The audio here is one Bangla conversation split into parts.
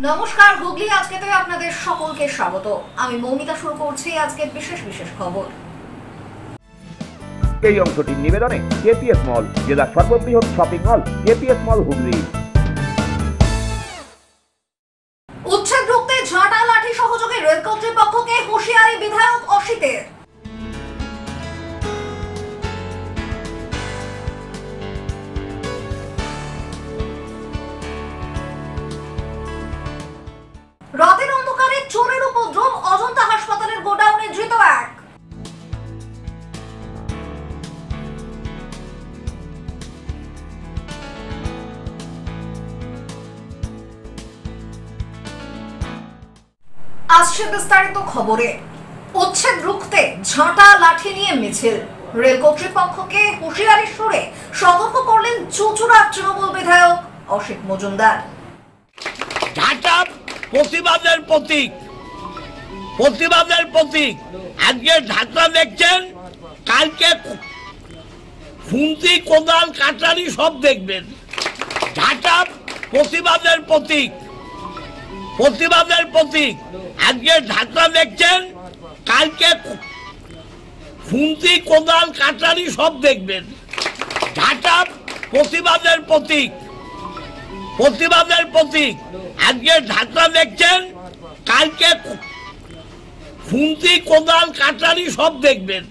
নমস্কার, হুগলি আজকেতে আপনাদের সকলকে স্বাগত। আমি মৌমিতা শুরু করছি আজকের বিশেষ বিশেষ খবর। এই অংশটির নিবেদনে কেপিএস মল, জেলার সর্ববৃহৎ শপিং মল কেপিএস মল হুগলি। উচ্ছেদ রুখতে ঝাঁটা লাঠি সহযোগে রেল কর্তৃপক্ষকে হুঁশিয়ারি বিধায়ক অসিতের। রাতের অন্ধকারে চোরের উপদ্রব, অজন্তা হাসপাতালের গোডাউনে ধৃত এক। আসছে বিস্তারিত খবরে। উচ্ছেদ রুখতে ঝাঁটা লাঠি নিয়ে মিছিল, রেল কর্তৃপক্ষকে হুঁশিয়ারি সুরে সতর্ক করলেন চুঁচুড়ার তৃণমূল বিধায়ক অসিত মজুমদার। প্রতিবাদের প্রতীক, প্রতিবাদের প্রতীক। আজকে ঢাকা দেখছেন, কালকে খুন্তি, কোদাল, কাটারি সব দেখবেন। ঢাকা প্রতিবাদের প্রতীক, প্রতিবাদের প্রতীক। আজকে ঢাকা দেখছেন, কালকে খুন্তি, কোদাল, কাটারি সব দেখবেন। ঢাকা প্রতিবাদের প্রতীক, প্রতিবাদের প্রতীক। আজকে ঢাকা দেখছেন, কালকে খুন্তি, কোদাল, কাটারি সব দেখবেন।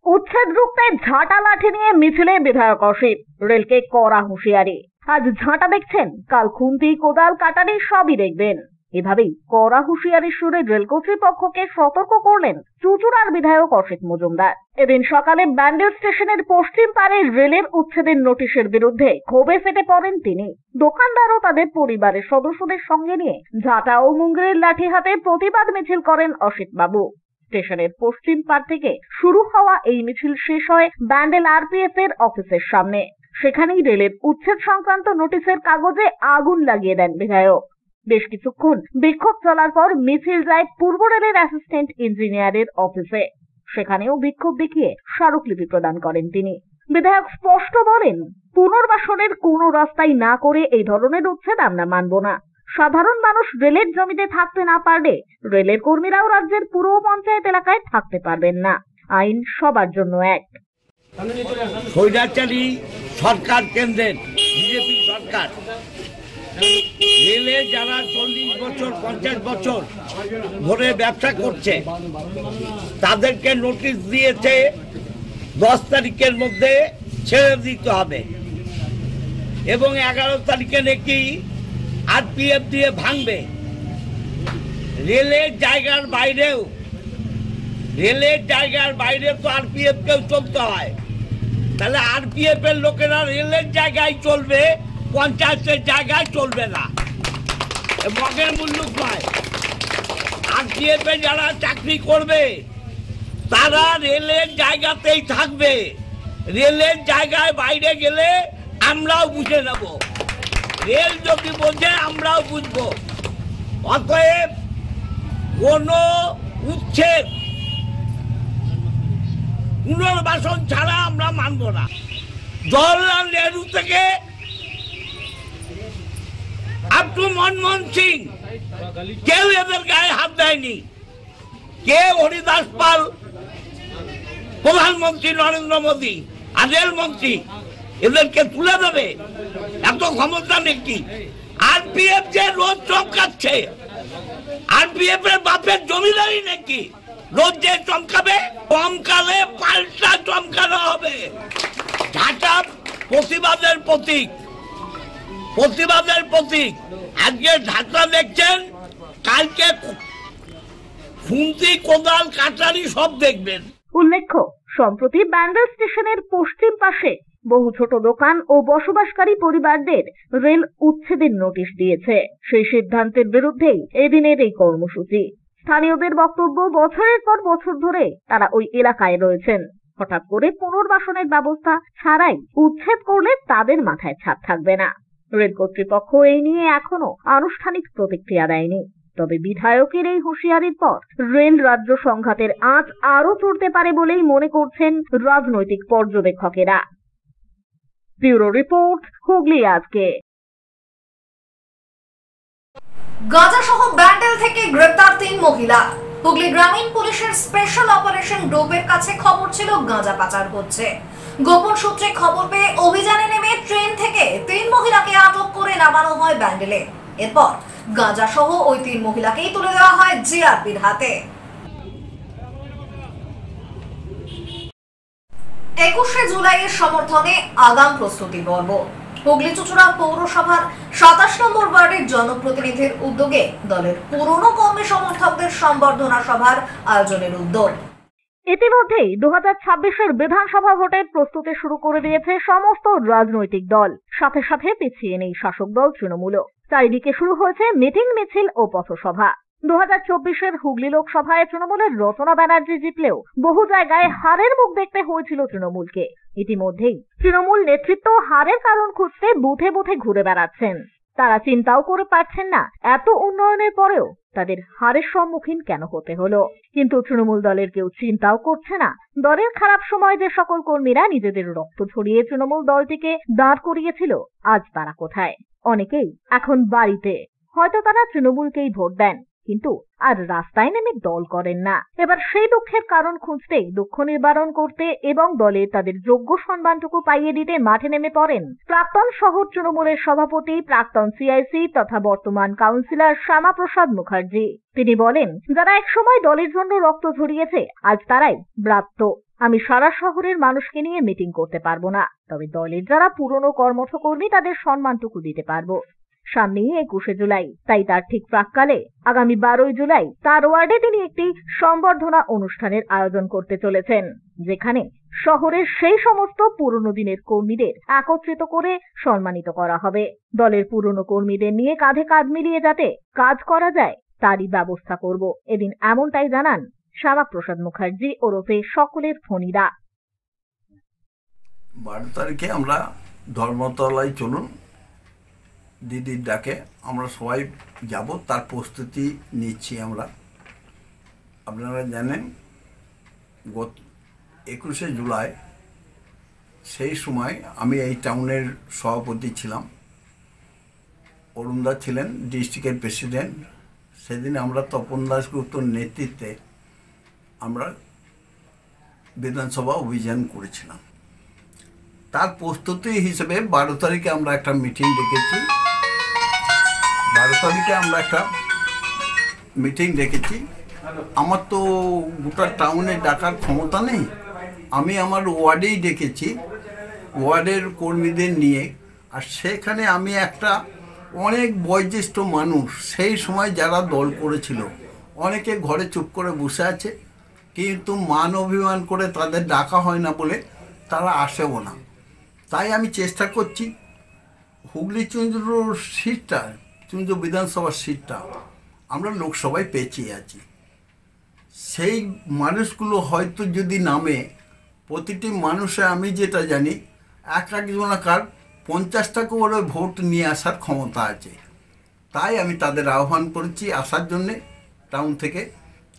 উচ্ছেদ রুখতে ঝাঁটা লাঠি নিয়ে মিছিলে বিধায়ক অসিত, রেলকে কড়া হুঁশিয়ারি। আজ ঝাঁটা দেখছেন, কাল খুন্তি, কোদাল, কাটারি সবই দেখবেন। এভাবেই কড়া হুঁশিয়ারির সুরে রেল কর্তৃপক্ষকে সতর্ক করলেন চুঁচুড়ার বিধায়ক অসিত মজুমদার। এদিন সকালে ব্যান্ডেল স্টেশনের পশ্চিম পারে রেলের উচ্ছেদের নোটিশের বিরুদ্ধে ক্ষোভে ফেটে পড়েন তিনি। দোকানদার ও তাদের পরিবারের সদস্যদের সঙ্গে নিয়ে ঝাঁটা ও মুঙ্গেরের লাঠি হাতে প্রতিবাদ মিছিল করেন অসিত বাবু। স্টেশনের পশ্চিম পার থেকে শুরু হওয়া এই মিছিল শেষ হয় ব্যান্ডেল আরপিএফ এর অফিসের সামনে। সেখানেই রেলের উচ্ছেদ সংক্রান্ত নোটিশের কাগজে আগুন লাগিয়ে দেন বিধায়ক। বেশ কিছুক্ষণ বিক্ষোভ চলার পর মিছিল যায় পূর্ব রেলের অ্যাসিস্ট্যান্ট ইঞ্জিনিয়ারের অফিসে। সেখানেও বিক্ষোভ দেখিয়ে স্মারকলিপি প্রদান করেন তিনি। বিধায়ক স্পষ্ট বলেন, পুনর্বাসনের কোনো রাস্তাই না করে এই ধরনের উচ্ছেদ আমরা মানব না। সাধারণ মানুষ রেলের জমিতে থাকতে না পারলে রেলের কর্মীরাও রাজ্যের পুরো পঞ্চায়েত এলাকায় থাকতে পারবেন না। আইন সবার জন্য এক। স্বৈরাচারী সরকার, কেন্দ্রের বিজেপি সরকার, রেলে যারা 40 বছর 50 বছর ধরে ব্যবসা করছে তাদেরকে নোটিশ দিয়েছে 10 তারিখের মধ্যে ছেড়ে দিতে হবে, এবং 11 তারিখে নাকি আরপিএফ দিয়ে ভাঙবে। রেলের জায়গার বাইরেও, রেলের জায়গার বাইরে তো আরপিএফ কেও চলতে হয়, তাহলে আরপিএফ এর লোকেরা রেলের জায়গায় চলবে, পঞ্চায়েতের জায়গায় চলবে না। মগের মূল্য নয়। আরপিএফ এ যারা চাকরি করবে তারা রেলের জায়গাতেই থাকবে। রেলের জায়গায় বাইরে গেলে আমরাও বুঝে নেব, রেল যদি বোঝে আমরাও বুঝবো। অতএব কোনো উচ্ছেদ, পুনর্বাসন ছাড়া আমরা মানব না। জওহরলাল নেহরু থেকে আপ টু মনমোহন সিং কেউ এদের গায়ে হাত দেয়নি। কে হরিদাস পাল প্রধানমন্ত্রী, নরেন্দ্র মোদী আর রেলমন্ত্রী, এদেরকে তুলে দেবে এত ক্ষমতা নাকি? আরপিএফ যে রোজ চমকাচ্ছে, আরপিএফ এর বাপের জমিদারি নাকি রোজ যে চমকাবে? চমকালে পাল্টা চমকানো হবে। ঝাঁটা প্রতিবাদের প্রতীক, প্রতিবাদের প্রতীক। আজকে ঢাকা দেখছেন, কালকে খুন্তি, কোদাল, কাটারি সব দেখবেন। উল্লেখ্য, সম্প্রতি ব্যান্ডেল স্টেশনের পশ্চিম পাশে বহু ছোট দোকান ও বসবাসকারী পরিবারদের রেল উচ্ছেদের নোটিশ দিয়েছে। সেই সিদ্ধান্তের বিরুদ্ধেই এদিনের এই কর্মসূচি। স্থানীয়দের বক্তব্য, বছরের পর বছর ধরে তারা ওই এলাকায় রয়েছেন। হঠাৎ করে পুনর্বাসনের ব্যবস্থা ছাড়াই উচ্ছেদ করলে তাদের মাথায় ছাদ থাকবে না। রেল কর্তৃপক্ষ এই নিয়ে এখনো আনুষ্ঠানিক প্রতিক্রিয়া দেয়নি। তবে বিধায়কের এই হুঁশিয়ারির পর রেল রাজ্য সংঘাতের আঁচ আরো চড়তে পারে বলেই মনে করছেন রাজনৈতিক পর্যবেক্ষকেরা। ব্যুরো রিপোর্ট, হুগলি আজকে। গাঁজা সহ ব্যান্ডেল থেকে গ্রেপ্তার 3 মহিলা। হুগলি গ্রামীণ পুলিশের স্পেশাল অপারেশন গ্রুপের কাছে খবর ছিল গাঁজা পাচার হচ্ছে। গোপন সূত্রে খবর পেয়ে অভিযানে নেমে ট্রেন থেকে 3 মহিলাকে আটক করে নামানো হয় ব্যান্ডেলে। এরপর গাঁজা সহ ওই 3 মহিলাকেই তুলে দেওয়া হয় জিআরপির হাতে। 21শে জুলাইয়ের সমর্থনে আগাম প্রস্তুতি পর্ব। হুগলি চুঁচুড়া পৌরসভার 27 নম্বর ওয়ার্ডের জনপ্রতিনিধির উদ্যোগে দলের পুরনো কর্মী সমর্থকদের সংবর্ধনা সভার আয়োজনের উদ্যোগ। ইতিমধ্যেই 2026-এর বিধানসভা ভোটের প্রস্তুতি শুরু করে দিয়েছে সমস্ত রাজনৈতিক দল। সাথে সাথে পিছিয়ে নেই শাসক দল তৃণমূলও। চারিদিকে শুরু হয়েছে মিটিং, মিছিল ও পথসভা। 2024-এর হুগলি লোকসভায় তৃণমূলের রচনা ব্যানার্জি জিতলেও বহু জায়গায় হারের মুখ দেখতে হয়েছিল তৃণমূলকে। ইতিমধ্যেই তৃণমূল নেতৃত্ব হারের কারণ খুঁজতে বুথে বুথে ঘুরে বেড়াচ্ছেন। তারা চিন্তাও করে পারছেন না এত উন্নয়নের পরেও তাদের হারের সম্মুখীন কেন হতে হলো। কিন্তু তৃণমূল দলের কেউ চিন্তাও করছে না দলের খারাপ সময় যে সকল কর্মীরা নিজেদের রক্ত ঝরিয়ে তৃণমূল দলটিকে দাঁড় করিয়েছিল, আজ তারা কোথায়? অনেকেই এখন বাড়িতে। হয়তো তারা তৃণমূলকেই ভোট দেন, কিন্তু আর রাস্তায় নেমে দল করেন না। এবার সেই দুঃখের কারণ খুঁজতে, দুঃখ নিবারণ করতে এবং দলে তাদের যোগ্য সম্মানটুকু পাইয়ে দিতে মাঠে নেমে পড়েন প্রাক্তন শহর তৃণমূলের সভাপতি, প্রাক্তন সিআইসি তথা বর্তমান কাউন্সিলর শ্যামাপ্রসাদ মুখার্জি। তিনি বলেন, যারা একসময় দলের জন্য রক্ত ঝরিয়েছে আজ তারাই ব্রাত্য। আমি সারা শহরের মানুষকে নিয়ে মিটিং করতে পারবো না, তবে দলের যারা পুরনো কর্মঠ কর্মী তাদের সম্মানটুকু দিতে পারবো। সামনেই 21শে জুলাই, তাই তার ঠিক প্রাক্কালে আগামী 12ই জুলাই তার ওয়ার্ডে তিনি একটি সংবর্ধনা অনুষ্ঠানের আয়োজন করতে চলেছেন, যেখানে শহরের সেই সমস্ত পুরনো দিনের কর্মীদের একত্রিত করে সম্মানিত করা হবে। দলের পুরনো কর্মীদের নিয়ে কাঁধে কাঁধ মিলিয়ে যাতে কাজ করা যায় তারই ব্যবস্থা করব, এদিন এমনটাই জানান শ্যামাপ্রসাদ মুখার্জি ওরফে সকলের ফণিদা। 12 তারিখে আমরা ধর্মতলায় চলুন দিদির ডাকে আমরা সবাই যাব, তার প্রস্তুতি নিচ্ছি আমরা। আপনারা জানেন গত 21শে জুলাই সেই সময় আমি এই টাউনের সভাপতি ছিলাম, অরুণদা ছিলেন ডিস্ট্রিক্টের প্রেসিডেন্ট। সেদিন আমরা তপন দাশগুপ্তর নেতৃত্বে আমরা বিধানসভা অভিযান করেছিলাম। তার প্রস্তুতি হিসেবে 12 তারিখে আমরা একটা মিটিং ডেকেছি। 12 তারিখে আমরা একটা মিটিং ডেকেছি। আমার তো গোটা টাউনে ডাকার ক্ষমতা নেই, আমি আমার ওয়ার্ডেই ডেকেছি, ওয়ার্ডের কর্মীদের নিয়ে। আর সেখানে আমি একটা অনেক বয়োজ্যেষ্ঠ মানুষ, সেই সময় যারা দল করেছিল, অনেকে ঘরে চুপ করে বসে আছে, কিন্তু মান অভিমান করে তাদের ডাকা হয় না বলে তারা আসেও না। তাই আমি চেষ্টা করছি হুগলি চুঁচুড়ার সিটটা, চুঁচুড়া বিধানসভার সিটটা আমরা লোকসভায় পেঁচিয়ে আছি। সেই মানুষগুলো হয়তো যদি নামে, প্রতিটি মানুষে আমি যেটা জানি একজনাকার 50টা করে ভোট নিয়ে আসার ক্ষমতা আছে। তাই আমি তাদের আহ্বান করেছি আসার জন্যে টাউন থেকে।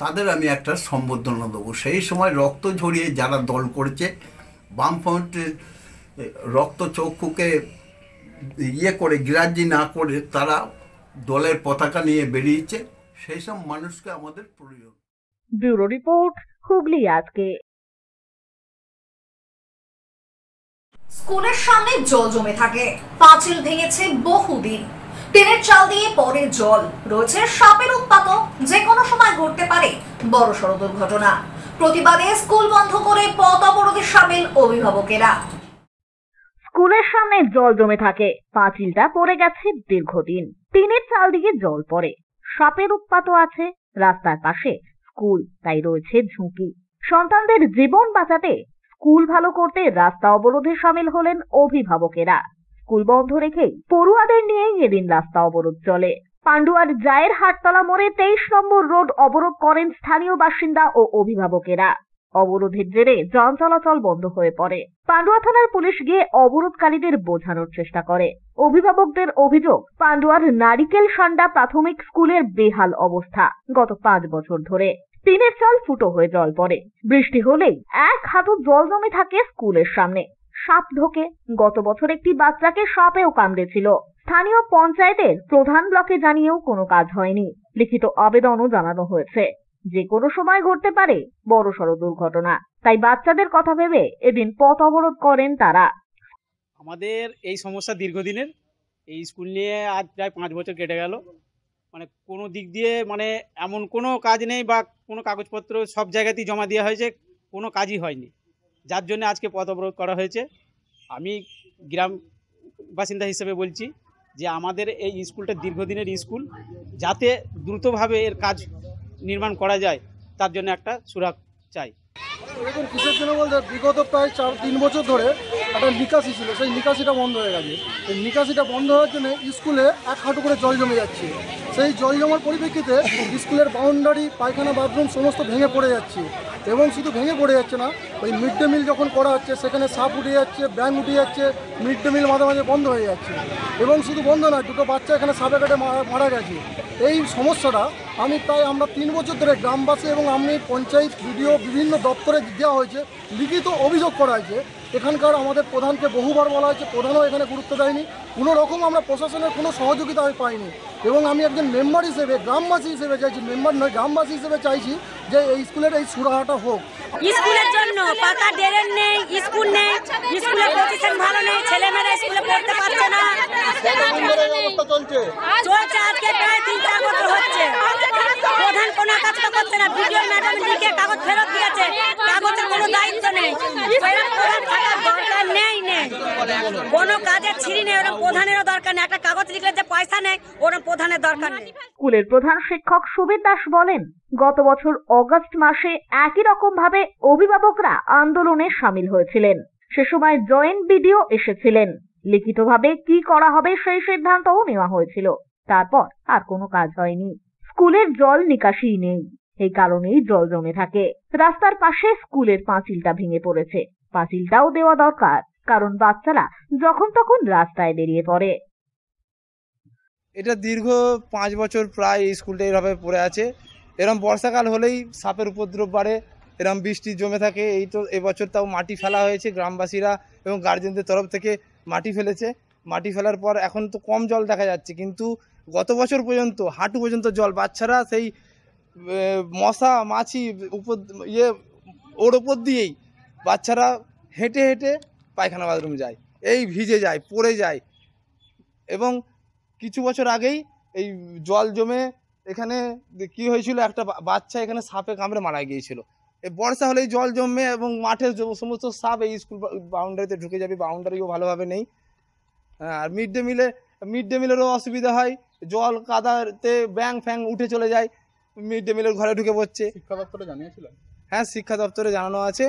তাদের আমি একটা সম্বর্ধনা দেবো। সেই সময় রক্ত ঝরিয়ে যারা দল করেছে, বামফ্রন্টের রক্তচক্ষুকে করে গ্রাহ্য না করে তারা দলের পতাকা নিয়ে বেরিয়েছে, সেই সব মানুষকে আমাদের প্রয়োজন। ব্যুরো রিপোর্ট, হুগলি আজকে। স্কুলের সামনে জল জমে থাকে, পাঁচিল ভেঙেছে বহুদিন, টিনের চাল দিয়ে পড়ে জল, রয়েছে সাপের উৎপাতও, যে কোনো সময় ঘটতে পারে বড়সড় দুর্ঘটনা। প্রতিবাদে স্কুল বন্ধ করে পথ অবরোধে সামিল অভিভাবকেরা। স্কুলের সামনে জল জমে থাকে, পাঁচিলটা পড়ে গেছে দীর্ঘদিন, টিনের চাল দিয়ে জল পড়ে, সাপের উৎপাতও আছে, রাস্তার পাশে স্কুল, তাই রয়েছে ঝুঁকি। সন্তানদের জীবন বাঁচাতে স্কুল ভালো করতে রাস্তা অবরোধে সামিল হলেন অভিভাবকেরা। স্কুল বন্ধ রেখেই পড়ুয়াদের নিয়েই এদিন রাস্তা অবরোধ চলে। পান্ডুয়ার জায়ের হাটতলা মোড়ে 23 নম্বর রোড অবরোধ করেন স্থানীয় বাসিন্দা ও অভিভাবকেরা। অবরোধের জেরে যান চলাচল বন্ধ হয়ে পড়ে। পান্ডুয়া থানার পুলিশ গিয়ে অবরোধকারীদের বোঝানোর চেষ্টা করে। অভিভাবকদের অভিযোগ, পান্ডুয়ার নারিকেল সান্ডা প্রাথমিক স্কুলের বেহাল অবস্থা। গত 5 বছর ধরে টিনের চাল ফুটো হয়ে জল পড়ে, বৃষ্টি হলেই 1 হাঁটু জল জমে থাকে স্কুলের সামনে। সাপ ঢোকে, গত বছর একটি বাচ্চাকে সাপেও কামড়েছিল। স্থানীয় পঞ্চায়েতের প্রধান ব্লকে জানিয়েও কোনো কাজ হয়নি। লিখিত আবেদনও জানানো হয়েছে। যে কোনো সময় ঘটতে পারে বড়সড় দুর্ঘটনা, তাই বাচ্চাদের কথা ভেবে এদিন পথ অবরোধ করেন তারা। আমাদের এই সমস্যা দীর্ঘদিনের। এই স্কুল নিয়ে আজ প্রায় 5 বছর কেটে গেল। মানে কোনো দিক দিয়ে মানে এমন কোনো কাজ নেই বা কোনো কাগজপত্র সব জায়গাতেই জমা দেওয়া হয়েছে, কোনো কাজই হয়নি, যার জন্য আজকে পথ অবরোধ করা হয়েছে। আমি গ্রাম বাসিন্দা হিসেবে বলছি যে আমাদের এই স্কুলটা দীর্ঘদিনের স্কুল, যাতে দ্রুতভাবে এর কাজ নির্মাণ করা যায় তার জন্য একটা সুরাহা চাই। এরকম কিসের জন্য বলতে বিগত প্রায় 4-3 বছর ধরে একটা নিকাশি ছিল, সেই নিকাশিটা বন্ধ হয়ে গেছে। এই নিকাশিটা বন্ধ হওয়ার জন্য স্কুলে 1 হাঁটু করে জল জমে যাচ্ছে। সেই জল জমার পরিপ্রেক্ষিতে স্কুলের বাউন্ডারি, পায়খানা, বাথরুম সমস্ত ভেঙে পড়ে যাচ্ছে। এবং শুধু ভেঙে পড়ে যাচ্ছে না, ওই মিড ডে মিল যখন করা হচ্ছে সেখানে সাপ উঠে যাচ্ছে, ব্যাঙ উঠে যাচ্ছে, মিড ডে মিল মাঝে মাঝে বন্ধ হয়ে যাচ্ছে। এবং শুধু বন্ধ নয়, 2টো বাচ্চা এখানে সাপে কেটে মারা গেছে। এই সমস্যাটা আমরা 3 বছর ধরে গ্রামবাসী এবং আমি পঞ্চায়েত, বিডিও, বিভিন্ন দপ্তরে দেওয়া হয়েছে, লিখিত অভিযোগ করা হয়েছে। এখানকার আমাদের প্রধানকে বহুবার বলা হয়েছে, প্রধানও এখানে গুরুত্ব দেয়নি। কোনো রকম আমরা প্রশাসনের কোনো সহযোগিতা পাইনি। এবং আমি একজন মেম্বার হিসেবে, গ্রামবাসী হিসেবে চাইছি, মেম্বার নয় গ্রামবাসী হিসেবে চাইছি যে এই স্কুলের এই সুরাহাটা হোক। স্কুলের জন্য পাকা ড্রেন নেই, স্কুল নেই, স্কুলের পজিশন ভালো নেই, ছেলেমেয়েরা স্কুলে পড়তে পারছে না। চলছে আজকে প্রায় 3-4 বছর হচ্ছে। প্রধান কোনো কাজ করছে না, বিডিও ম্যাডাম লিখে কাগজ ফেরত দিয়েছে, কাগজের কোনো দায়িত্ব নেই। প্রধান থাকার দরকার নেই, কোনো কাজের ছিঁড়ি নেই, ওরকম প্রধানেরও দরকার নেই। একটা কাগজ লিখলে যে পয়সা নেই, ওরকম প্রধানের দরকার নেই। স্কুলের প্রধান শিক্ষক সুবীর দাস বলেন, গত বছর অগস্ট মাসে একই রকম ভাবে অভিভাবকরা আন্দোলনে সামিল হয়েছিলেন। সে সময় জয়েন্ট বিডিও এসেছিলেন। লিখিতভাবে কি করা হবে সেই সিদ্ধান্তও নেওয়া হয়েছিল। তারপর আর কোনো কাজ হয়নি। স্কুলের জল নিকাশি নেই, এই কারণেই জল জমে থাকে। রাস্তার পাশে স্কুলের পাঁচিলটা ভেঙে পড়েছে, পাঁচিলটাও দেওয়া দরকার, কারণ বাচ্চারা যখন তখন রাস্তায় বেরিয়ে পড়ে। এটা দীর্ঘ 5 বছর প্রায় এই স্কুলটা এইভাবে পড়ে আছে। এরকম বর্ষাকাল হলেই সাপের উপদ্রব বাড়ে, এরকম বৃষ্টি জমে থাকে। এই তো এবছর তাও মাটি ফেলা হয়েছে, গ্রামবাসীরা এবং গার্জেনদের তরফ থেকে মাটি ফেলেছে। মাটি ফেলার পর এখন তো কম জল দেখা যাচ্ছে, কিন্তু গত বছর পর্যন্ত হাঁটু পর্যন্ত জল। বাচ্চারা সেই মশা মাছি ওর ওপর দিয়েই বাচ্চারা হেঁটে হেঁটে পায়খানা বাথরুম যায়, এই ভিজে যায়, পড়ে যায়। এবং কিছু বছর আগেই এই জল জমে এখানে কি হয়েছিল, একটা বাচ্চা এখানে সাপে কামড়ে মারা গিয়েছিল। এই বর্ষা হলেই জল জমে এবং মাঠের সমস্ত সাপ এই স্কুল বাউন্ডারিতে ঢুকে যাবে, বাউন্ডারিও ভালোভাবে নেই। আর মিড ডে মিলেরও অসুবিধা হয়, জল কাদাতে ব্যাং ফ্যাং উঠে চলে যায়, মিড ডে মিলের ঘরে ঢুকে পড়ছে। শিক্ষা দপ্তরে জানিয়েছিলেন? হ্যাঁ, শিক্ষা দপ্তরে জানানো আছে।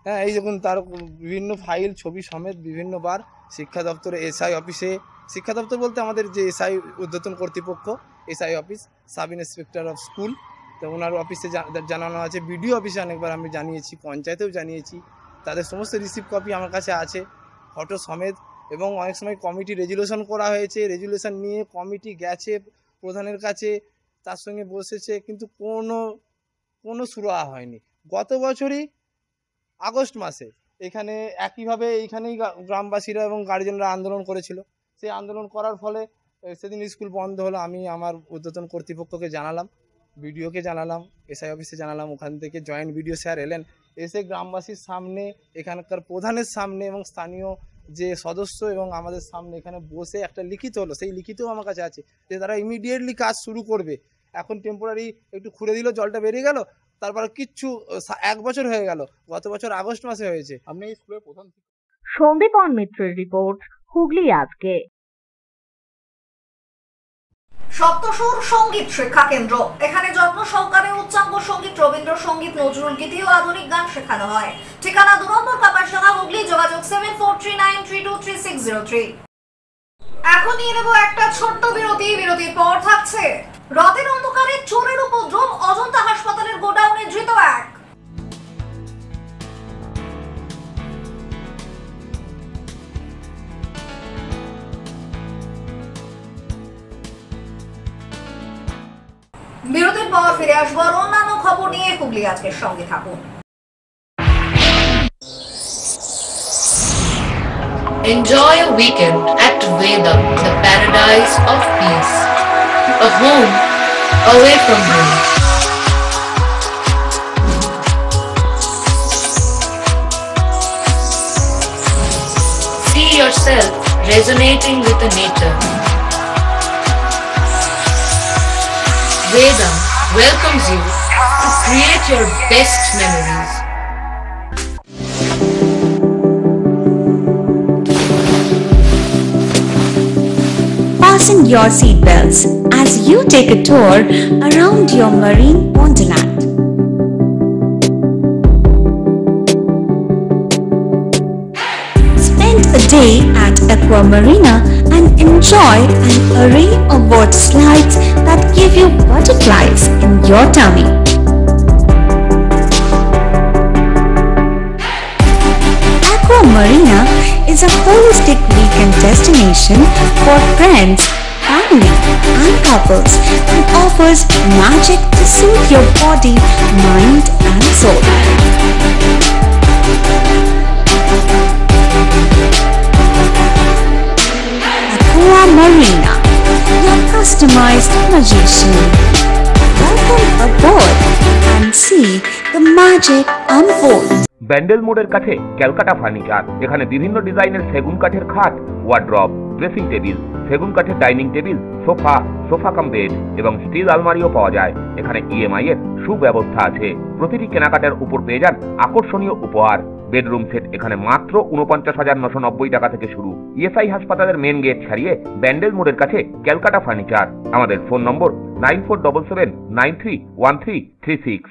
হ্যাঁ, এই দেখুন তার বিভিন্ন ফাইল, ছবি সমেত বিভিন্নবার শিক্ষা দপ্তরে, এসআই অফিসে, শিক্ষা দপ্তর বলতে আমাদের যে এসআই ঊর্ধ্বতন কর্তৃপক্ষ, SI office, sub inspector of school, তো ওনার অফিসে জানানো আছে। বিডিও অফিসে অনেকবার আমি জানিয়েছি, পঞ্চায়েতেও জানিয়েছি। তাদের সমস্ত রিসিভ কপি আমার কাছে আছে, ফটো সমেত। এবং অনেক সময় কমিটি রেজুলেশন করা হয়েছে, রেজুলেশন নিয়ে কমিটি গেছে প্রধানের কাছে, তার সঙ্গে বসেছে, কিন্তু কোনো সুরাহা হয়নি। গত বছরই আগস্ট মাসে এখানে একইভাবে এইখানেই গ্রামবাসীরা এবং গার্জেনরা আন্দোলন করেছিল। সেই আন্দোলন করার ফলে সেদিন স্কুল বন্ধ হলো। আমি আমার ঊর্ধ্বতন কর্তৃপক্ষকে জানালাম, বিডিওকে জানালাম, এসআই অফিসে জানালাম। ওখান থেকে জয়েন্ট বিডিও স্যার এলেন, এসে গ্রামবাসীর সামনে, এখানকার প্রধানের সামনে এবং স্থানীয় যে সদস্য এবং আমাদের সামনে এখানে বসে একটা লিখিত হলো। সেই লিখিতও আমার কাছে আছে যে তারা ইমিডিয়েটলি কাজ শুরু করবে। এখন টেম্পোরারি একটু খুঁড়ে দিল, জলটা বেরিয়ে গেল, তারপরে কিচ্ছু 1 বছর হয়ে গেল, গত বছর আগস্ট মাসে হয়েছে। আপনি এই স্কুলের প্রধান? সন্দীপন মিত্রের রিপোর্ট, হুগলি আজকে। সপ্তসুর সঙ্গীত শিক্ষা কেন্দ্র, এখানে যত্ন সহকারে উচ্চাঙ্গ সঙ্গীত, রবীন্দ্রসঙ্গীত, নজরুল গীতি ও আধুনিক গান শেখানো হয়। ঠিকানা 2 নম্বর কাপাসডাঙ্গা, হুগলি। যোগাযোগ 7439323603। এখন নিয়ে নেব একটা ছোট্ট বিরতি। বিরতির পর থাকছে রাতের অন্ধকারে চোরের উপদ্রব, অজন্তা হাসপাতালের গোডাউনে ধৃত এক। বিরতির পর ফিরে আসবো আর অন্যান্য খবর নিয়ে। হুগলি আজকের সঙ্গে থাকুন। Enjoy a weekend at Vedam, the paradise of peace. A home away from home. See yourself resonating with the nature. Vedam welcomes you to create your best memories. Fasten your seatbelts as you take a tour around your marine wonderland. Spend a day at Aqua Marina and enjoy an array of water slides that give you butterflies in your tummy. Aqua Marina is a holistic weekend destination for friends, family and couples and offers magic to soothe your body, mind and soul. Aqua Marina, your customized magician. Welcome aboard and see the magic unfold. Bandel মোড়ের কাছে ক্যালকাটা ফার্নিচার। এখানে বিভিন্ন ডিজাইনের সেগুন কাঠের খাট, ওয়ার্ড্রপ, ড্রেসিং টেবিল, সেগুন কাঠের dining table, sofa cum bed এবং স্টিল আলমারিও পাওয়া যায়। এখানে ইএমআই এর সুব্যবস্থা আছে। প্রতিটি কেনাকাটার উপর পেয়ে যান আকর্ষণীয় উপহার। বেডরুম সেট এখানে মাত্র ৪৯,৯৯০ টাকা থেকে শুরু। ইএসআই হাসপাতালের মেন গেট ছাড়িয়ে ব্যান্ডেল মোড়ের কাছে ক্যালকাটা ফার্নিচার। আমাদের ফোন নম্বর 9477931336।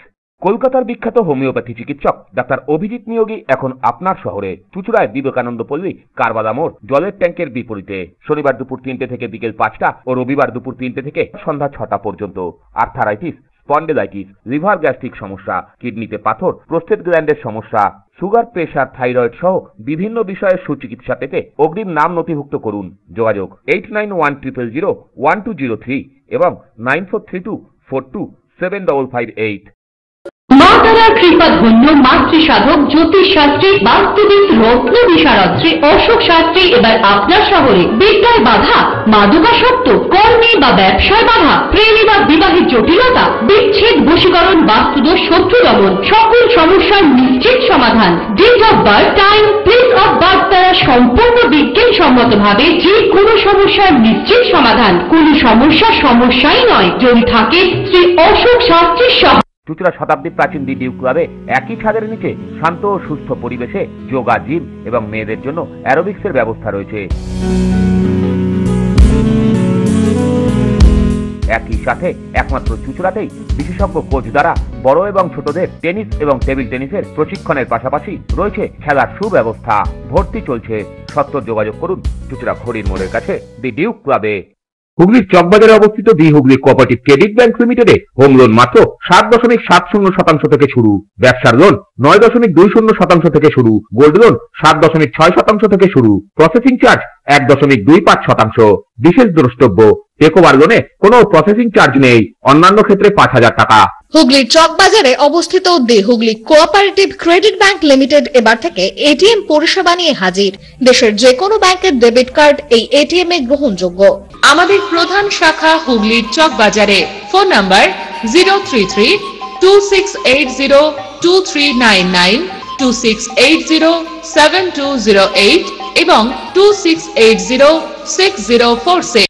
কলকাতার বিখ্যাত হোমিওপ্যাথি চিকিৎসক ডাক্তার অভিজিৎ নিয়োগী এখন আপনার শহরে চুঁচুড়ায় বিবেকানন্দ পল্লী কারবাদা মোড় জলের ট্যাঙ্কের বিপরীতে। শনিবার দুপুর ৩টে থেকে বিকেল ৫টা ও রবিবার দুপুর ৩টে থেকে সন্ধ্যা ৬টা পর্যন্ত। আর্থারাইটিস, স্পন্ডেলাইটিস, লিভার গ্যাস্ট্রিক সমস্যা, কিডনিতে পাথর, প্রোস্টেট গ্ল্যান্ডের সমস্যা, সুগার, প্রেশার, থাইরয়েড সহ বিভিন্ন বিষয়ের সুচিকিৎসা পেতে অগ্রিম নাম নথিভুক্ত করুন। যোগাযোগ 8910012003 এবং 9432427558। মা তারার কৃপা ধন্য মাতৃ সাধক জ্যোতিষ শাস্ত্রী, বাস্তুবিদ, রত্ন বিশারদ অশোক শাস্ত্রী এবার আপনার শহরে। বিদ্যায় বাধা, মাদকাসক্ত, কর্মে বা ব্যবসায় বাধা, প্রেমে বা বিবাহের জটিলতা, বিচ্ছেদ, বশীকরণ, বাস্তুদোষ, শত্রু দমন, সকল সমস্যার নিশ্চিত সমাধান। Date of birth, time, place of birth দ্বারা সম্পূর্ণ বিজ্ঞানসম্মত ভাবে যে কোনো সমস্যার নিশ্চিত সমাধান। কোন সমস্যাই নয় যদি থাকে শ্রী অশোক শাস্ত্রীর সহ। চুঁচুড়া শতাব্দী প্রাচীন ডিউ ক্লাবে একই ছাদের নিচে শান্ত ও সুস্থ পরিবেশে যোগা, জিম এবং মেয়েদের জন্য অ্যারোবিক্সের ব্যবস্থা রয়েছে। একই সাথে একমাত্র চুঁচুড়াতেই বিশেষজ্ঞ কোচ দ্বারা বড় এবং ছোটদের টেনিস এবং টেবিল টেনিসের প্রশিক্ষণের পাশাপাশি রয়েছে খেলার সুব্যবস্থা। ভর্তি চলছে। সত্বর যোগাযোগ করুন চুঁচুড়া খড়ির মোড়ের কাছে দি ডিউক ক্লাবে। হুগলির চকবাজারে অবস্থিত the Hooghly cooperative credit bank লিমিটেডে হোম লোন মাত্র 7.70% থেকে শুরু। ব্যবসার লোন 9.20% থেকে শুরু। গোল্ড লোন 7.6% থেকে শুরু। Processing charge 1.25%। বিশেষ দ্রষ্টব্য, টেকওভার লোনে কোনো প্রসেসিং চার্জ নেই। অন্যান্য ক্ষেত্রে 5,000 টাকা। হুগলির চকবাজারে অবস্থিত the Hooghly cooperative credit bank limited এবার থেকে এটিএম পরিষেবা নিয়ে হাজির। দেশের যে কোনো ব্যাংকের ডেবিট কার্ড এই এটিএম এ গ্রহণযোগ্য। আমাদের প্রধান শাখা হুগলির চকবাজারে। ফোন নাম্বার 033-2680-2399, 2680-7208 এবং 2680-6046।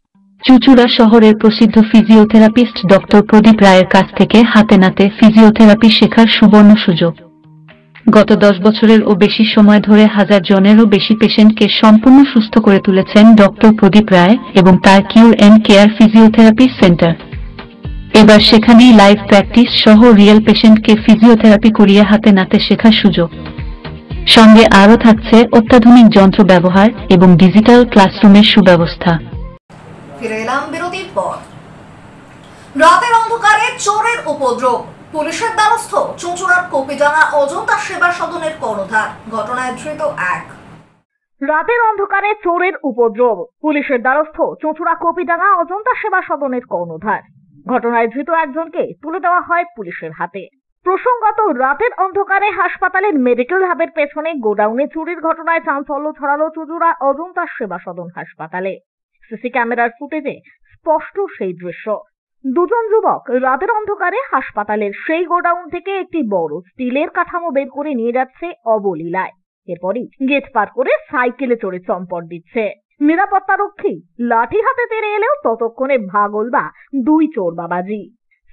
চুঁচুড়া শহরের প্রসিদ্ধ ফিজিওথেরাপিস্ট ডক্টর প্রদীপ রায়ের কাছ থেকে হাতে নাতে ফিজিওথেরাপি শেখার সুবর্ণ সুযোগ। গত 10 বছরের ও বেশি সময় ধরে 1000 জনেরও বেশি পেশেন্টকে সম্পূর্ণ সুস্থ করে তুলেছেন ডক্টর প্রদীপ রায় এবং তার কিউর এন্ড কেয়ার ফিজিওথেরাপি সেন্টার। এবার সেখানেই লাইভ প্র্যাকটিস সহ রিয়েল পেশেন্টকে ফিজিওথেরাপি করিয়ে হাতে নাতে শেখার সুযোগ। সঙ্গে আরও থাকছে অত্যাধুনিক যন্ত্র ব্যবহার এবং ডিজিটাল ক্লাসরুমের সুব্যবস্থা। ফিরে এলাম বিরতির পর। রাতের অন্ধকারে চোরের উপদ্রব, পুলিশের দ্বারস্থ চুঁচুড়ার কপিডাঙ্গা অজন্তা সেবা সদনের কর্ণধার। ঘটনায় ধৃত এক। রাতের অন্ধকারে চোরের উপদ্রব, পুলিশের দ্বারস্থ চুঁচুড়া কপিডাঙ্গা অজন্তা সেবা সদনের কর্ণধার। ঘটনায় ধৃত একজনকে তুলে দেওয়া হয় পুলিশের হাতে। প্রসঙ্গত রাতের অন্ধকারে হাসপাতালের মেডিকেল হাবের পেছনে গোডাউনে চুরির ঘটনায় চাঞ্চল্য ছড়ালো চুঁচুড়া অজন্তা সেবা সদন হাসপাতালে। সিসি ক্যামেরার ফুটেজে স্পষ্ট সেই দৃশ্য। দুজন যুবক রাতের অন্ধকারে হাসপাতালের সেই গোডাউন থেকে একটি বড় স্টিলের কাঠামো বের করে নিয়ে যাচ্ছে অবলীলায়। এরপরই গেট পার করে সাইকেলে চড়ে চম্পট দিচ্ছে। নিরাপত্তারক্ষী লাঠি হাতে তেড়ে এলেও ততক্ষণে ভাগলবা দুই চোর বাবাজি।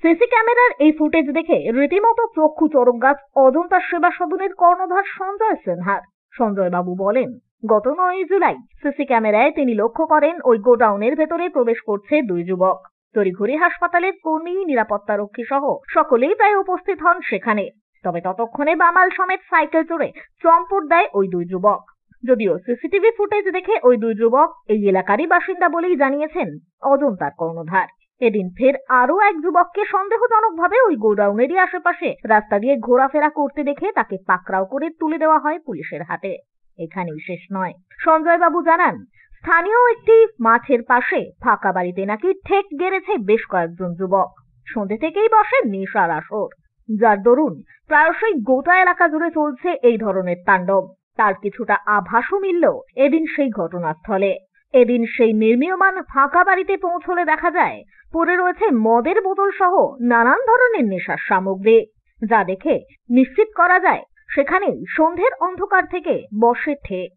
সিসি ক্যামেরার এই ফুটেজ দেখে রীতিমতো চক্ষু চড়ক গাছ অজন্তা সেবা সদনের কর্ণধার সঞ্জয় সিনহার। সঞ্জয় বাবু বলেন, গত 9 জুলাই সিসি ক্যামেরায় তিনি লক্ষ্য করেন ওই গোডাউনের ভেতরে প্রবেশ করছে দুই যুবক। তড়িঘড়ি হাসপাতালের কর্মী, নিরাপত্তারক্ষী সহ সকলেই প্রায় উপস্থিত হন সেখানে। তবে ততক্ষণে বামাল সমেত সাইকেল চড়ে চম্পট দেয় ওই দুই যুবক। যদিও সিসিটিভি ফুটেজ দেখে ওই দুই যুবক এই এলাকারই বাসিন্দা বলেই জানিয়েছেন অজন্তার কর্ণধার। এদিন ফের আরো এক যুবককে সন্দেহজনকভাবে ওই গোডাউনেরই আশেপাশে রাস্তা দিয়ে ঘোরাফেরা করতে দেখে তাকে পাকড়াও করে তুলে দেওয়া হয় পুলিশের হাতে। এখানেই শেষ নয়। সঞ্জয় বাবু জানান, স্থানীয় একটি মাঠের পাশে ফাঁকা বাড়িতে নাকি ঠেক গেড়েছে বেশ কয়েকজন যুবক। সন্ধ্যে থেকেই বসে নেশার আসর, যার দরুন প্রায়শই গোটা এলাকা জুড়ে চলছে এই ধরনের তাণ্ডব। তার কিছুটা আভাসও মিলল এদিন সেই ঘটনাস্থলে। এদিন সেই নির্মীয়মান ফাঁকা বাড়িতে পৌঁছলে দেখা যায় পড়ে রয়েছে মদের বোতল সহ নানান ধরনের নেশার সামগ্রী, যা দেখে নিশ্চিত করা যায় সেখানেই সন্ধ্যের অন্ধকার থেকে বসে ঠেক।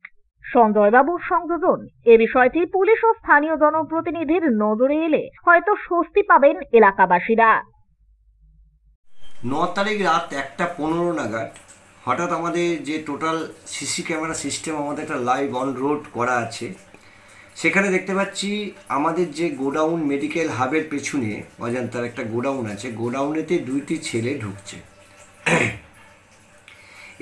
সঞ্জয় বাবুর সংযোজন এ বিষয়টি পুলিশ ও স্থানীয় জনপ্রতিনিধির নজরে এলে হয়তো স্বস্তি পাবেন এলাকাবাসীরা। 9 তারিখ রাত 1:15 নাগাদ হঠাৎ আমাদের যে টোটাল সিসি ক্যামেরা সিস্টেম আমাদের একটা লাইভ অন রোড করা আছে, সেখানে দেখতে পাচ্ছি আমাদের যে গোডাউন মেডিকেল হাবের পেছনে অজন্তার একটা গোডাউন আছে, গোডাউনেতে 2টি ছেলে ঢুকছে।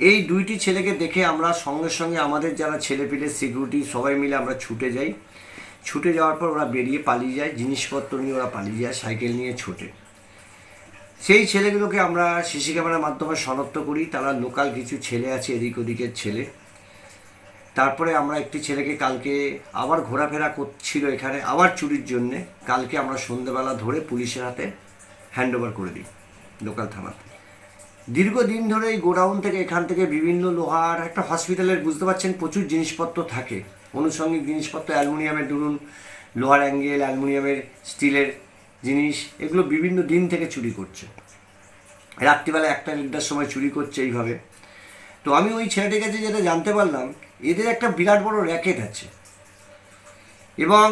এই 2টি ছেলেকে দেখে আমরা সঙ্গে সঙ্গে আমাদের যারা ছেলেপিলে সিকিউরিটি সবাই মিলে আমরা ছুটে যাই। ছুটে যাওয়ার পর ওরা বেরিয়ে পালিয়ে যায়, জিনিসপত্র নিয়ে ওরা পালিয়ে যায়, সাইকেল নিয়ে ছুটে। সেই ছেলেগুলোকে আমরা সিসি ক্যামেরার মাধ্যমে শনাক্ত করি, তারা লোকাল কিছু ছেলে আছে এদিক ওদিকের ছেলে। তারপরে আমরা একটি ছেলেকে কালকে আবার ঘোরাফেরা করছিল এখানে আবার চুরির জন্যে, কালকে আমরা সন্ধ্যেবেলা ধরে পুলিশের হাতে হ্যান্ডওভার করে দিই লোকাল থানাতে। দীর্ঘদিন ধরে এই গোডাউন থেকে এখান থেকে বিভিন্ন লোহার একটা হসপিটালের বুঝতে পারছেন প্রচুর জিনিসপত্র থাকে, আনুষঙ্গিক জিনিসপত্র, অ্যালুমিনিয়ামের ধরুন লোহার অ্যাঙ্গেল, অ্যালুমিনিয়ামের স্টিলের জিনিস, এগুলো বিভিন্ন দিন থেকে চুরি করছে। রাত্রিবেলা 1টা-1টার সময় চুরি করছে এইভাবে। তো আমি ওই ছেলেটির কাছে যেটা জানতে পারলাম, এদের একটা বিরাট বড় র্যাকেট আছে এবং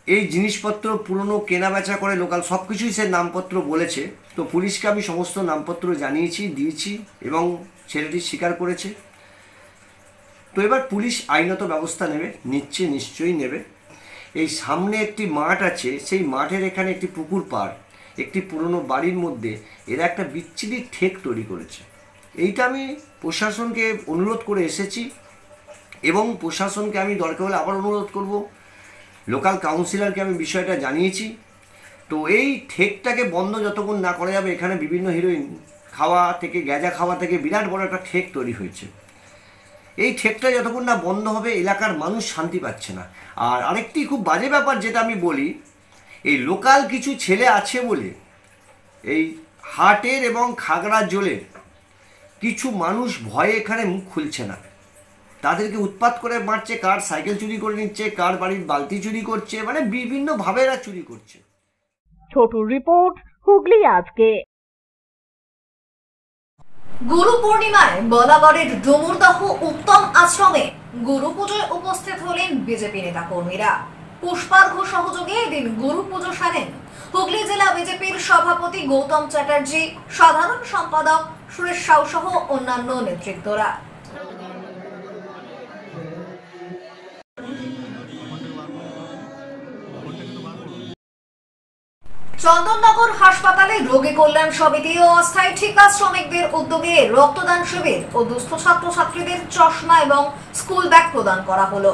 এই জিনিসপত্র পুরনো কেনা বেচা করে লোকাল সব কিছুই সে নামপত্র বলেছে। তো পুলিশকে আমি সমস্ত নামপত্র জানিয়েছি, দিয়েছি এবং ছেলেটি স্বীকার করেছে। তো এবার পুলিশ আইনত ব্যবস্থা নেবে, নিচ্ছে, নিশ্চয়ই নেবে। এই সামনে একটি মাঠ আছে, সেই মাঠের এখানে একটি পুকুর পাড়, একটি পুরনো বাড়ির মধ্যে এরা একটা বিচ্ছিরি ঠেক তৈরি করেছে। এইটা আমি প্রশাসনকে অনুরোধ করে এসেছি এবং প্রশাসনকে আমি দরকার হলে আবার অনুরোধ করব, লোকাল কাউন্সিলরকে আমি বিষয়টা জানিয়েছি। তো এই ঠেকটাকে বন্ধ যতক্ষণ না করা যাবে, এখানে বিভিন্ন হিরোইন খাওয়া থেকে, গ্যাজা খাওয়া থেকে বিরাট বড় একটা ঠেক তৈরি হয়েছে। এই ঠেকটা যতক্ষণ না বন্ধ হবে এলাকার মানুষ শান্তি পাচ্ছে না। আর আরেকটি খুব বাজে ব্যাপার যেটা আমি বলি, এই লোকাল কিছু ছেলে আছে বলে এই হাটের এবং খাগড়া জলের কিছু মানুষ ভয়ে এখানে মুখ খুলছে না, তাদেরকে উৎপাত করে মারছে, কার সাইকেল চুরি করে নিচ্ছে, কার বাড়ির বালতি চুরি করছে, মানে বিভিন্নভাবে এরা চুরি করছে। ছোটুর রিপোর্ট, হুগলি আজকে। গুরু পূর্ণিমায় বলাগড়ের ডুমুরদহ উত্তম আশ্রমে গুরু পুজোয় উপস্থিত হলেন বিজেপি নেতা কর্মীরা। পুষ্পার্ঘ সহযোগে এদিন গুরু পুজো সারেন হুগলি জেলা বিজেপির সভাপতি গৌতম চ্যাটার্জি, সাধারণ সম্পাদক সুরেশ সাউ সহ অন্যান্য নেতৃত্বরা। চন্দননগর হাসপাতালে রোগী কল্যাণ সমিতি ও অস্থায়ী ঠিকা শ্রমিকদের উদ্যোগে রক্তদান শিবির ও দুস্থ ছাত্রছাত্রীদের চশমা এবং স্কুল ব্যাগ প্রদান করা হলো।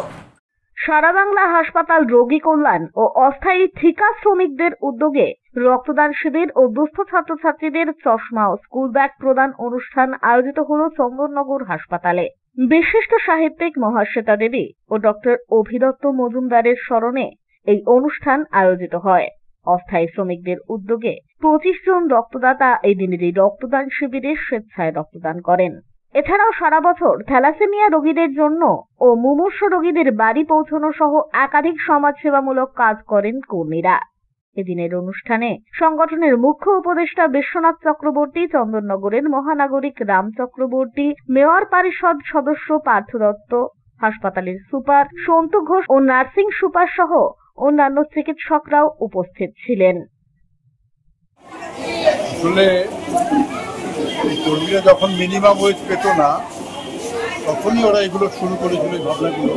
সারা বাংলা হাসপাতাল রোগী কল্যাণ ও অস্থায়ী ঠিকা শ্রমিকদের উদ্যোগে রক্তদান শিবির ও দুস্থ ছাত্রছাত্রীদের চশমা ও স্কুল ব্যাগ প্রদান অনুষ্ঠান আয়োজিত হলো চন্দননগর হাসপাতালে। বিশিষ্ট সাহিত্যিক মহাশ্বেতা দেবী ও ডক্টর অভিদত্ত মজুমদারের স্মরণে এই অনুষ্ঠান আয়োজিত হয়। অস্থায়ী শ্রমিকদের উদ্যোগে 25 জন রক্তদাতা এই দিনের এই রক্তদান শিবিরে স্বেচ্ছায় রক্তদান করেন। এছাড়াও সারা বছর থ্যালাসেমিয়া রোগীদের জন্য ও মুমূর্ষ রোগীদের বাড়ি পৌঁছানো সহ একাধিক সমাজসেবামূলক কাজ করেন কর্মীরা। এদিনের অনুষ্ঠানে সংগঠনের মুখ্য উপদেষ্টা বিশ্বনাথ চক্রবর্তী, চন্দননগরের মহানাগরিক রাম চক্রবর্তী, মেয়র পরিষদ সদস্য পার্থ দত্ত, হাসপাতালের সুপার সন্তু ঘোষ ও নার্সিং সুপার সহ অন্যান্য চিকিৎসকরাও উপস্থিত ছিলেন। আসলে কর্মীরা যখন মিনিমাম ওয়েজ পেত না তখনই ওরা এগুলো শুরু করেছিল, এই ভাবনাগুলো।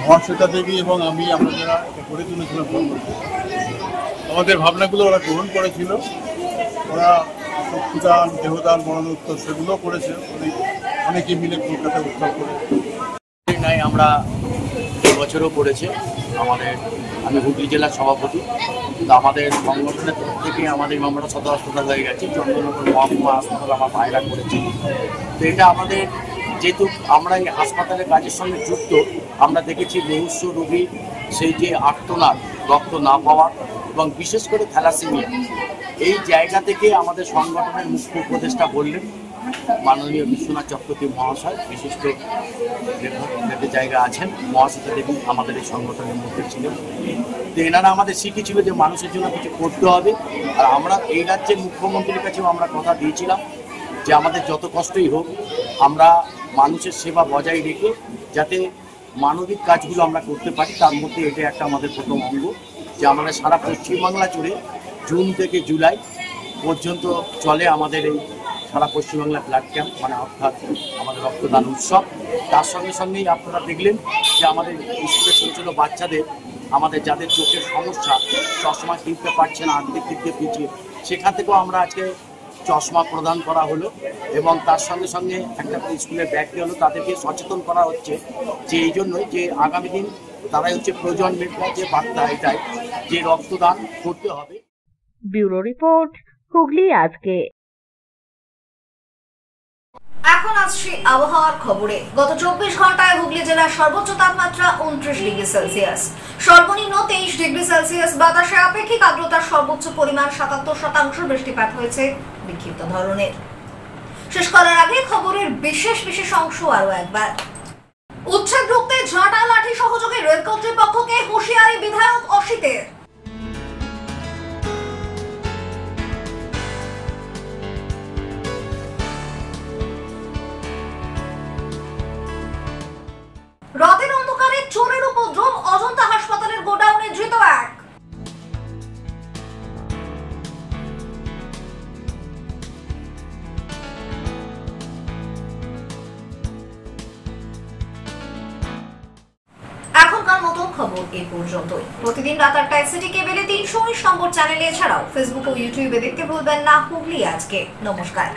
মহাশ্বেতা দেবী এবং আমরা যারা করে তুলেছিলাম আমাদের ভাবনাগুলো ওরা গ্রহণ করেছিল। ওরা চক্ষুদান, দেহদান, মরণোত্তর সেগুলো করেছে। অনেকে মিলে কলকাতায় উৎসব করেছে। নাই আমরা এবছরও করেছে আমি হুগলি জেলার সভাপতি, কিন্তু আমাদের সংগঠনের তরফ থেকে আমাদের আমরা সদর হাসপাতাল হয়ে গেছি, চন্দ্রনগর মহকুমা হাসপাতাল আমার ভাইরা করেছি। তো এটা আমাদের যেহেতু আমরা এই হাসপাতালের কাজের সঙ্গে যুক্ত, আমরা দেখেছি মুমূর্ষ রোগী সেই যে আর্তনাদ, রক্ত না পাওয়া এবং বিশেষ করে থ্যালাসেমিয়া, এই জায়গা থেকে আমাদের সংগঠনের মুখ্য উপদেষ্টা বললেন মাননীয় বিশ্বনাথ চক্রবর্তী মহাশয়, বিশিষ্ট লেখক জায়গা আছেন, মহাশ্বেতা দেবী আমাদের এই সংগঠনের মধ্যে ছিলেন। তো এনারা আমাদের শিখিয়েছিল যে মানুষের জন্য কিছু করতে হবে। আর আমরা এই রাজ্যের মুখ্যমন্ত্রীর কাছেও আমরা কথা দিয়েছিলাম যে আমাদের যত কষ্টই হোক আমরা মানুষের সেবা বজায় রেখে যাতে মানবিক কাজগুলো আমরা করতে পারি, তার মধ্যে এটা একটা আমাদের প্রথম অঙ্গ। যে আমাদের সারা পশ্চিমবাংলা জুড়ে জুন থেকে জুলাই পর্যন্ত চলে আমাদের এই সারা পশ্চিমবাংলা ব্লাড ক্যাম্প, অর্থাৎ আমাদের রক্তদান উৎসব। তার সঙ্গে সঙ্গেই আপনারা দেখলেন যে আমাদের স্কুলে ছোটো ছোটো বাচ্চাদের, আমাদের যাদের চোখের সমস্যা, চশমা কিনতে পারছে না, আর্থিক দিক দিয়ে পিছিয়ে, সেখান থেকেও আমরা আজকে চশমা প্রদান করা হলো। এবং তার সঙ্গে সঙ্গে একটা স্কুলের ব্যাগ হলো, তাদেরকে সচেতন করা হচ্ছে যে এই জন্যই যে আগামী দিন তারাই হচ্ছে প্রয়োজনের যে বার্তা এটাই যে রক্তদান করতে হবে। ব্যুরো রিপোর্ট, হুগলি আজকে। এখন আসছি আবহাওয়ার খবরে। গত 24 ঘন্টায় হুগলি জেলার সর্বোচ্চ তাপমাত্রা 29 ডিগ্রি সেলসিয়াস, সর্বনিম্ন 23 ডিগ্রি সেলসিয়াস। বাতাসে আপেক্ষিক আর্দ্রতার সর্বোচ্চ পরিমাণ 77%। বৃষ্টিপাত হয়েছে বিক্ষিপ্ত ধরনের। শেষ করার আগে খবরের বিশেষ অংশ আরো একবার। উচ্ছেদ রুখতে ঝাঁটা লাঠি সহযোগে রেল কর্তৃপক্ষকে হুঁশিয়ারি বিধায়ক অসিতের। রাতের অন্ধকারে চোরের উপদ্রব, অজন্তা হাসপাতালের গোডাউনে ধৃত এক। এখনকার মতো খবর এই পর্যন্তই। প্রতিদিন রাত 8টায় সিটি কেবেলে 319 নম্বর চ্যানেলে, এছাড়াও ফেসবুক ও ইউটিউবে দেখতে ভুলবেন না হুগলি আজকে। নমস্কার।